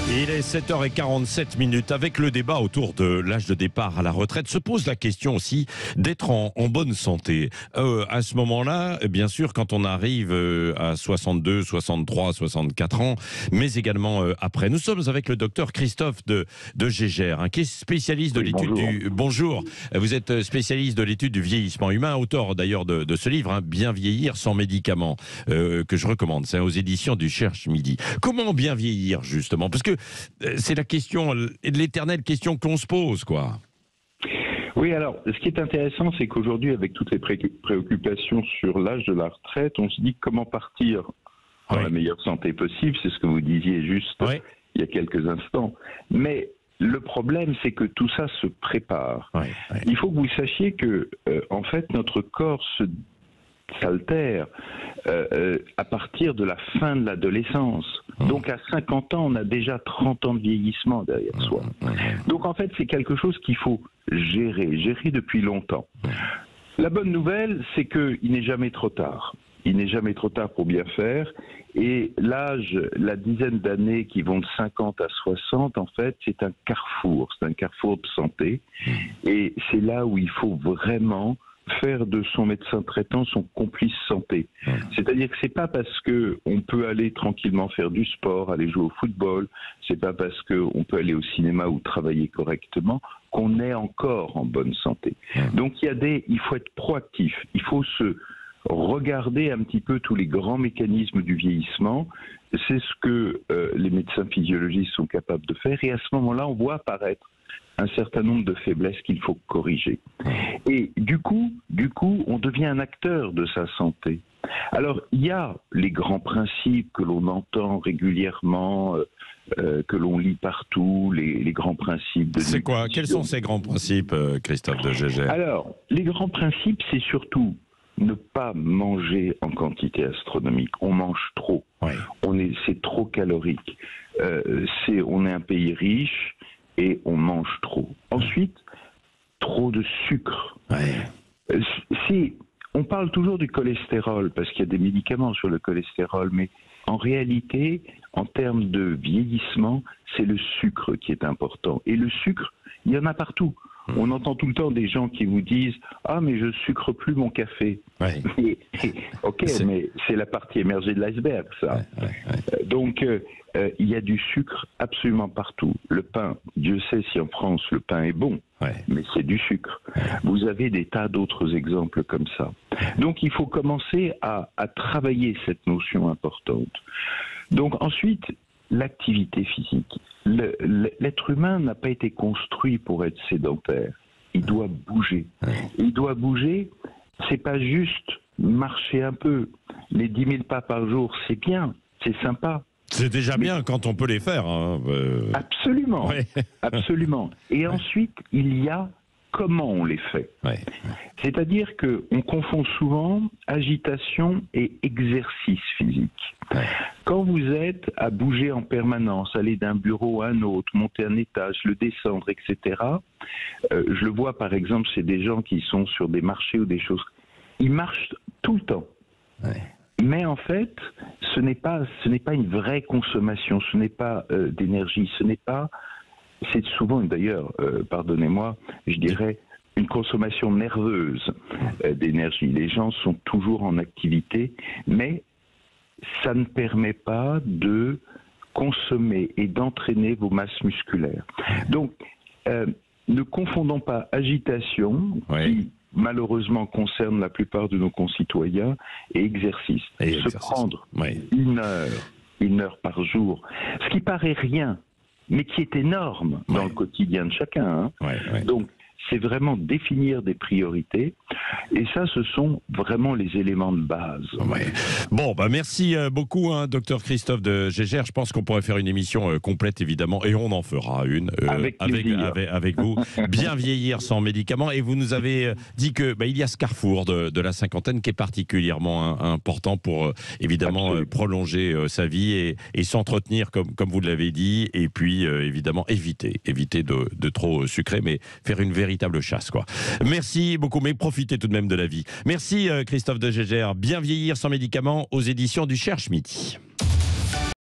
Il est 7h47. Avec le débat autour de l'âge de départ à la retraite, se pose la question aussi d'être en bonne santé. À ce moment-là, bien sûr, quand on arrive à 62, 63, 64 ans, mais également après. Nous sommes avec le docteur Christophe de Gégère, qui est spécialiste de l'étude du... Bonjour. Vous êtes spécialiste de l'étude du vieillissement humain, auteur d'ailleurs de ce livre, Bien vieillir sans médicaments, que je recommande. C'est aux éditions du Cherche Midi. Comment bien vieillir, justement? Parce que c'est la question, l'éternelle question qu'on se pose, quoi. Oui, alors, ce qui est intéressant, c'est qu'aujourd'hui, avec toutes les préoccupations sur l'âge de la retraite, on se dit comment partir dans la meilleure santé possible. C'est ce que vous disiez juste il y a quelques instants. Mais le problème, c'est que tout ça se prépare. Il faut que vous sachiez que, en fait, notre corps s'altère à partir de la fin de l'adolescence. Donc à 50 ans, on a déjà 30 ans de vieillissement derrière soi. Donc en fait, c'est quelque chose qu'il faut gérer depuis longtemps. La bonne nouvelle, c'est qu'il n'est jamais trop tard. Il n'est jamais trop tard pour bien faire. Et l'âge, la dizaine d'années qui vont de 50 à 60, en fait, c'est un carrefour. C'est un carrefour de santé. Et c'est là où il faut vraiment faire de son médecin traitant son complice santé. C'est-à-dire que c'est pas parce que on peut aller tranquillement faire du sport, aller jouer au football, c'est pas parce que on peut aller au cinéma ou travailler correctement qu'on est encore en bonne santé. Donc il faut être proactif, il faut se regarder un petit peu tous les grands mécanismes du vieillissement. C'est ce que les médecins physiologistes sont capables de faire, et à ce moment-là, on voit apparaître un certain nombre de faiblesses qu'il faut corriger. Et du coup, on devient un acteur de sa santé. Alors, il y a les grands principes que l'on entend régulièrement, que l'on lit partout, les grands principes de... C'est quoi? Quels sont ces grands principes, Christophe de Gégère? Alors, les grands principes, c'est surtout ne pas manger en quantité astronomique. On mange trop. C'est trop calorique. On est un pays riche et on mange trop. Ensuite, trop de sucre. On parle toujours du cholestérol parce qu'il y a des médicaments sur le cholestérol, mais en réalité, en termes de vieillissement, c'est le sucre qui est important. Et le sucre, il y en a partout. On entend tout le temps des gens qui vous disent « Ah, mais je sucre plus mon café ». Ok, mais c'est la partie émergée de l'iceberg, ça. Donc, il y a du sucre absolument partout. Le pain, Dieu sait si en France le pain est bon, mais c'est du sucre. Vous avez des tas d'autres exemples comme ça. Donc, il faut commencer à travailler cette notion importante. Donc, ensuite, l'activité physique. L'être humain n'a pas été construit pour être sédentaire. Il doit bouger. Il doit bouger, c'est pas juste marcher un peu. Les 10 000 pas par jour, c'est bien, c'est sympa. C'est déjà bien quand on peut les faire. Absolument, absolument. Et ensuite, il y a comment on les fait. C'est-à-dire qu'on confond souvent agitation et exercice physique. Quand vous êtes à bouger en permanence, aller d'un bureau à un autre, monter un étage, le descendre, etc., je le vois par exemple chez des gens qui sont sur des marchés ou des choses, ils marchent tout le temps. Mais en fait, ce n'est pas une vraie consommation, ce n'est pas d'énergie, c'est souvent d'ailleurs, pardonnez-moi, je dirais une consommation nerveuse d'énergie. Les gens sont toujours en activité, mais ça ne permet pas de consommer et d'entraîner vos masses musculaires. Donc, ne confondons pas agitation, qui malheureusement concerne la plupart de nos concitoyens, et exercice. Se prendre une heure par jour, ce qui paraît rien, mais qui est énorme dans le quotidien de chacun. Donc, c'est vraiment définir des priorités. Et ça, ce sont vraiment les éléments de base. Bon, merci beaucoup, docteur Christophe de Gégère. Je pense qu'on pourrait faire une émission complète, évidemment, et on en fera une avec vous. Bien vieillir sans médicaments. Et vous nous avez dit que il y a ce carrefour de la cinquantaine qui est particulièrement important pour, évidemment, prolonger sa vie et s'entretenir, comme vous l'avez dit. Et puis, évidemment, éviter de trop sucrer, mais faire une véritable chasse, quoi. Merci beaucoup, mais profitez tout de même de la vie. Merci Christophe de Gégère. Bien vieillir sans médicaments aux éditions du Cherche Midi.